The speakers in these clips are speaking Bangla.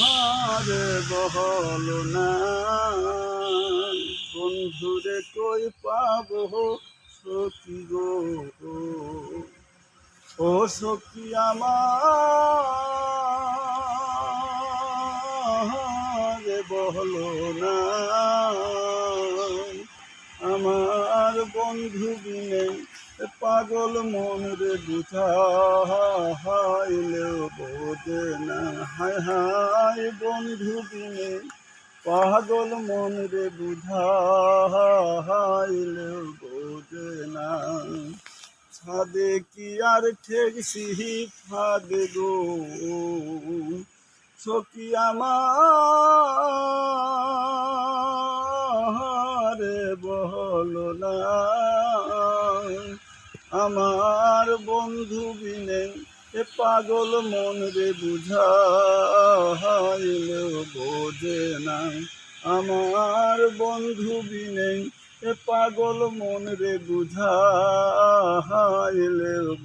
আমার বহল না বন্ধুরে কই পাবো সখী গো, ও সখী আমার বহল না আমার বন্ধু বিনে পাগল মন রে বুঝাইলেও বোঝে না। হায় হায় বন্ধু বিনে পাগল মন রে বুঝাইলেও বোঝে না। ছাদে কি আর ঠেকছি ফাদে গো, সখী আমার বহল না আমার বন্ধু বিনে পাগল মন রে বুঝাইলেও বোঝে না। আমার বন্ধু বিনে পাগল মন রে বুঝাইলেও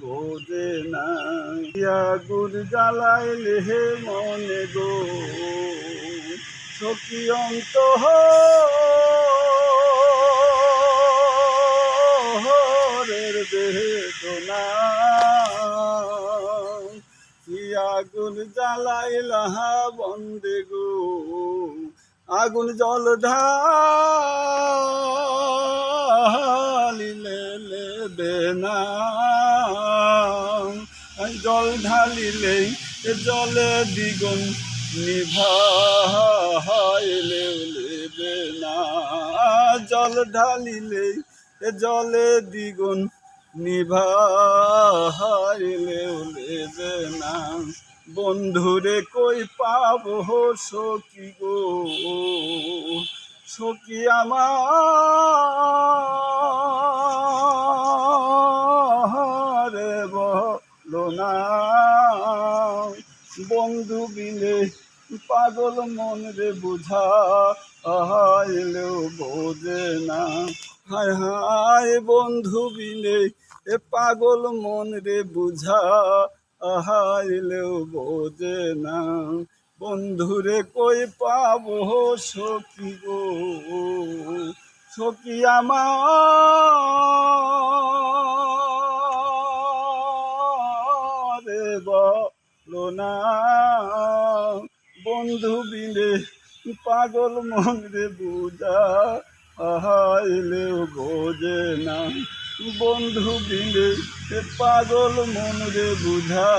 বোঝে না। আগুন জ্বালাইলে হে মনে গো, সখী অন্তরের বেদনা। কি আগুন জ্বালাইলা বন্দে গো, আগুন জল ঢালিলে লেবে না। জল ঢালিলেই জলে দ্বিগুণ নিভাইলেও লেবে না। জল ঢালিলেই জলে দ্বিগুণ নিভাইলেও লেবে না। বন্ধুরে কই পাবো সখী গো, সখী আমার বলো না বন্ধু বিনে পাগল মন রে বুঝাইলেও বোঝে না। হায় হায় বন্ধু বিনে পাগল মন রে বুঝাইলেও বোঝে না। বন্ধুরে কই পাবো সখী গো, সখী আমার বলো না বন্ধু বিনে পাগল মন রে বুঝাইলেও বোঝে না। বন্ধু বিনে পাগল মন রে বুঝা